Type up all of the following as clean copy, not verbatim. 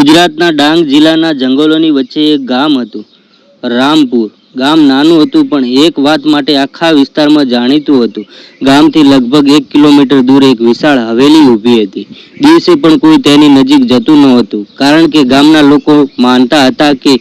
ગુજરાતના ડાંગ જિલ્લાના જંગલોની વચ્ચે એક ગામ હતું, રામપુર. ગામ નાનું હતું પણ એક વાત માટે આખા વિસ્તારમાં જાણીતું હતું. ગામથી લગભગ 1 કિલોમીટર દૂર એક વિશાળ હવેલી ઊભી હતી. દિવસે પણ કોઈ તેની નજીક જતું ન હતું, કારણ કે ગામના લોકો માનતા હતા કે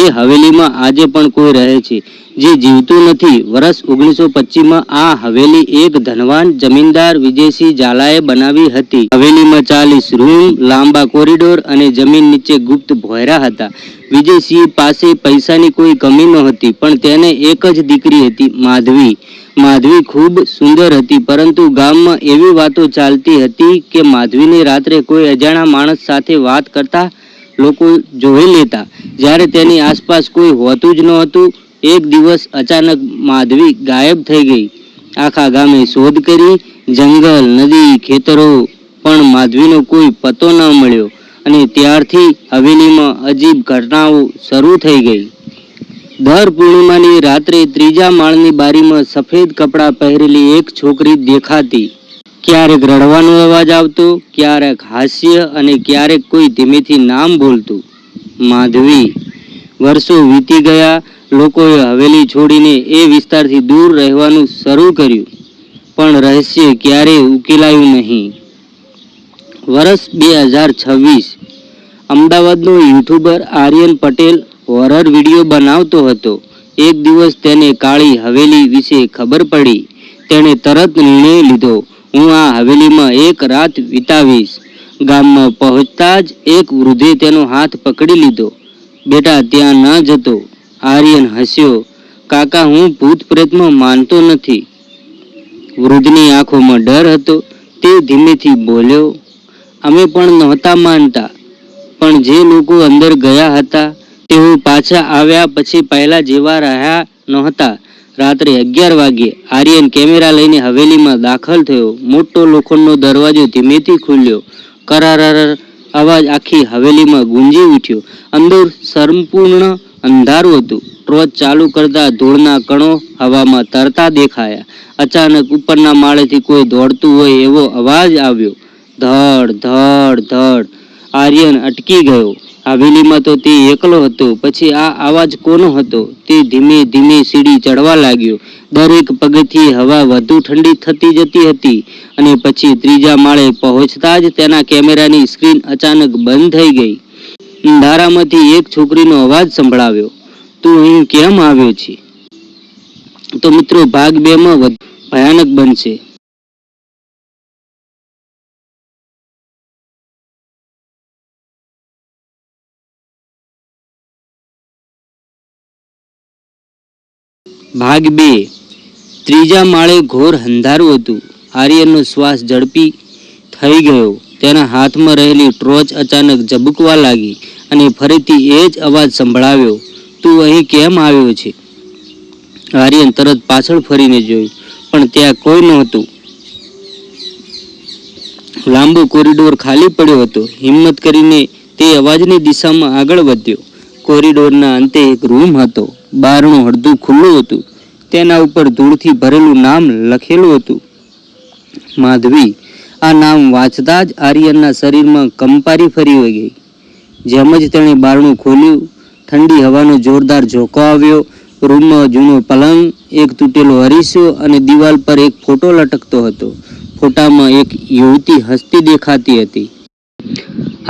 એ હવેલીમાં આજે પણ કોઈ રહે છે જે જીવતું નથી. વર્ષ 1925માં આ હવેલી એક ધનવાન જમીનદાર વિજયસિંહ ઝાલાએ બનાવી હતી. હવેલીમાં 40 રૂમ, લાંબા કોરિડોર અને જમીન નીચે ગુપ્ત ભોંયરા હતા. વિજયસિંહ પાસે પૈસાની કોઈ કમી નહોતી, પણ તેને એક જ દીકરી હતી, માધવી. માધવી ખૂબ સુંદર હતી, પરંતુ ગામમાં એવી વાતો ચાલતી હતી કે માધવીને રાત્રે કોઈ અજાણ્યા માણસ સાથે વાત કરતા લોકો જોઈ લેતા, જ્યારે તેની આસપાસ કોઈ હોતું જ નહોતું. એક દિવસ અચાનક માધવી ગાયબ થઈ ગઈ. આખા ગામે શોધ કરી, જંગલ, નદી, ખેતરો, પણ માધવીનો કોઈ પતો ન મળ્યો. અને ત્યારથી હવેલીમાં અજીબ ઘટનાઓ શરૂ થઈ ગઈ. દર પૂર્ણિમાની રાત્રે 3જા માળની બારીમાં સફેદ કપડાં પહેરેલી એક છોકરી દેખાતી. ક્યારેક રડવાનો અવાજ આવતો, ક્યારેક હાસ્ય, અને ક્યારેક કોઈ ધીમેથી નામ બોલતું, માધવી. વર્ષો વીતી ગયા. લોકોએ હવેલી છોડીને એ વિસ્તારથી દૂર રહેવાનું શરૂ કર્યું, પણ રહસ્ય ક્યારેય ઉકેલાયું નહીં. વર્ષ 2026. અમદાવાદનો YouTuber Aryan Patel horror video બનાવતો હતો. એક દિવસ તેને કાળી હવેલી વિશે ખબર પડી. તેણે તરત નિર્ણય લીધો, હું આ હવેલીમાં એક રાત વિતાવીશ. ગામમાં પહોંચતા જ એક વૃદ્ધે તેનો હાથ પકડી લીધો. બેટા, ત્યાં ન જતો. આર્યન હસ્યો. કાકા, હું ભૂત પ્રેતમાં માનતો નથી. વૃદ્ધની આંખોમાં ડર હતો. તે ધીમેથી બોલ્યો, અમે પણ નહોતા માનતા, પણ જે લોકો અંદર ગયા હતા તેઓ પાછા આવ્યા પછી પહેલા જેવા રહ્યા નહોતા. રાત્રે 11 વાગ્યે આર્યન કેમેરા લઈને હવેલીમાં દાખલ થયો. મોટો લોખંડનો દરવાજો ધીમેથી ખુલ્યો. કરાર અવાજ આખી હવેલીમાં ગુંજી ઉઠ્યો. અંદર સંપૂર્ણ અંધારું હતું. ટોર્ચ ચાલુ કરતા ધૂળના કણો હવામાં તરતા દેખાયા. અચાનક ઉપરના માળેથી કોઈ દોડતું હોય એવો અવાજ આવ્યો, ધડ ધડ ધડ. આર્યન અટકી ગયો. હવેલીમાં તો તે એકલો હતો. પછી આ અવાજ કોનો હતો? તે ધીમે ધીમે સીડી ચડવા લાગ્યો. દરેક પગથિયે હવા વધુ ઠંડી થતી જતી હતી, અને પછી 3જા માળે પહોંચતા જ તેના કેમેરાની સ્ક્રીન અચાનક બંધ થઈ ગઈ. અંધારામાંથી એક છોકરીનો અવાજ સંભળાવ્યો, તું અહીં કેમ આવ્યો છે? તો મિત્રો, ભાગ 2માં વધુ ભયાનક બનશે. ભાગ 2. 3જા માળે ઘોર અંધારું હતું. આર્યનનો શ્વાસ ઝડપી થઈ ગયો. તેના હાથમાં રહેલી ટોર્ચ અચાનક ઝબૂકવા લાગી, અને ફરીથી એ જ અવાજ સંભળાવ્યો, તું અહીં કેમ આવ્યો છે? આર્યન તરત પાછળ ફરીને જોયું, પણ ત્યાં કોઈ નહોતું. લાંબો કોરિડોર ખાલી પડ્યો હતો. હિંમત કરીને તે અવાજની દિશામાં આગળ વધ્યો. કોરિડોરના અંતે એક રૂમ હતો. બારણું અડધું ખુલ્લું હતું. તેના ઉપર ધૂળથી ભરેલું નામ લખેલું હતું, માધવી. આ નામ વાંચતા જ આર્યનના શરીરમાં કંપારી ફરી ગઈ. જેમ જ તેણે બારણું ખોલ્યું, ઠંડી હવાનો જોરદાર ઝોકો આવ્યો. રૂમમાં જૂનો પલંગ, એક તૂટેલો અરીસો અને દિવાલ પર એક ફોટો લટકતો હતો. ફોટામાં એક યુવતી હસતી દેખાતી હતી.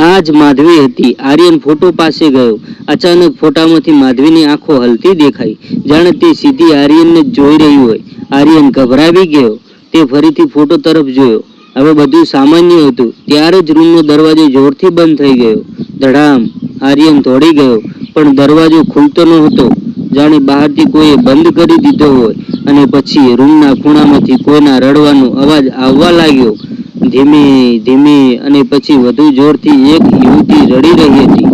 આ જ માધવી હતી. આર્યન ફોટો પાસે ગયો. અચાનક ફોટામાંથી માધવીની આંખો હલતી દેખાઈ, જાણે તે સીધી આર્યનને જોઈ રહી હોય. આર્યન ગભરાવી ગયો. તે ફરીથી ફોટો તરફ જોયો. હવે બધું સામાન્ય હતું. ત્યારે જ રૂમનો દરવાજો જોરથી બંધ થઈ ગયો. ધડામ. આર્યન દોડી ગયો, પણ દરવાજો ખુલતો નહોતો, જાણે બહારથી કોઈએ બંધ કરી દીધો હોય. અને પછી રૂમના ખૂણામાંથી કોઈના રડવાનો અવાજ આવવા લાગ્યો, ધીમે ધીમે, અને પછી વધુ જોરથી. એક યુવતી રડી રહી હતી.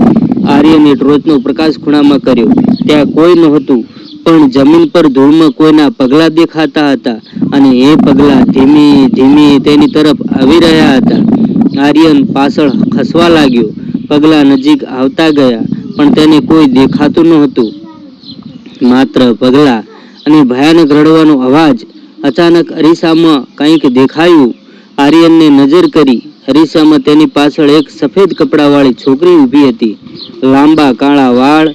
આર્યને ટોર્ચનો પ્રકાશ ખૂણામાં કર્યો. ત્યાં કોઈ નહોતું, પણ જમીન પર ધૂળમાં કોઈના પગલાં દેખાતા હતા, અને એ પગલાં ધીમે ધીમે તેની તરફ આવી રહ્યા હતા. આર્યન પાછળ ખસવા લાગ્યો. પગલાં નજીક આવતા ગયા, પણ તેને કોઈ દેખાતું નહોતું, માત્ર પગલાં અને ભયાનક રડવાનો અવાજ. અચાનક અરીસામાં કંઈક દેખાયું. આર્યનને નજર કરી. અરીસામાં તેની પાછળ એક સફેદ કપડાવાળી છોકરી ઊભી હતી. લાંબા કાળા વાળ,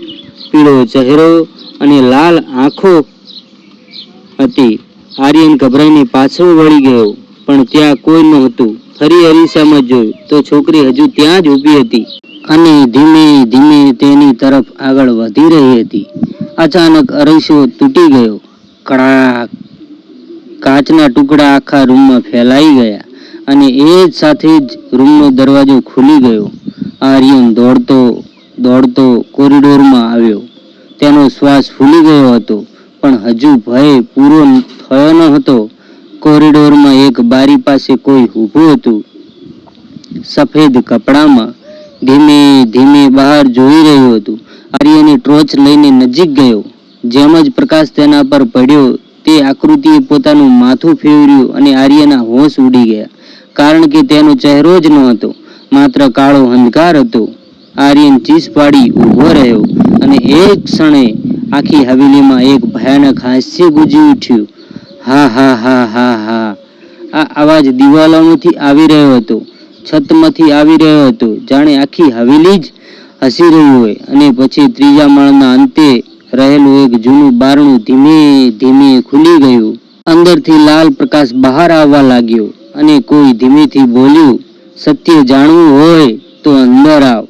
પીળો ચહેરો અને લાલ આંખો હતી. આર્યન ગભરાઈને પાછળ વળી ગયો, પણ ત્યાં કોઈ નહોતું. ફરી અરીસામાં જોયું તો છોકરી હજુ ત્યાં જ ઊભી હતી અને ધીમે ધીમે તેની તરફ આગળ વધી રહી હતી. અચાનક અરીસો તૂટી ગયો. કડાક! કાચના ટુકડા આખા રૂમમાં ફેલાઈ ગયા અને એ જ સાથે જ રૂમનો દરવાજો ખુલી ગયો. આર્યન દોડતો દોડતો કોરિડોરમાં આવ્યો. તેનો શ્વાસ ફૂલી ગયો હતો, પણ હજુ ભય પૂરો થયો ન હતો. કોરિડોરમાં એક બારી પાસે કોઈ ઊભું હતું, સફેદ કપડામાં, ધીમે ધીમે બહાર જોઈ રહ્યું હતું. આર્યને ટોર્ચ લઈને નજીક ગયો. જેમ જ પ્રકાશ તેના પર પડ્યો, તે આકૃતિએ પોતાનું માથું ફેરવ્યું અને આર્યના હોશ ઉડી ગયા, કારણ કે તેનો ચહેરો જ નહોતો, માત્ર કાળો અંધકાર હતો. આર્યન ચીસ પાડી ઊભો રહ્યો અને એક ક્ષણે આખી હવેલીમાં એક ભયાનક હાસ્ય ગુંજી ઉઠ્યું. હા હા હા હા હા. આ અવાજ દિવાલોમાંથી આવી રહ્યો હતો, છતમાંથી આવી રહ્યો હતો, જાણે આખી હવેલી જ હસી રહી હોય. અને પછી ત્રીજા માળના અંતે રહેલું એક જૂનું બારણું ધીમે ધીમે ખુલી ગયું. અંદરથી લાલ પ્રકાશ બહાર આવવા લાગ્યો અને કોઈ ધીમેથી બોલ્યું, સત્ય જાણવું હોય તો અંદર આવ.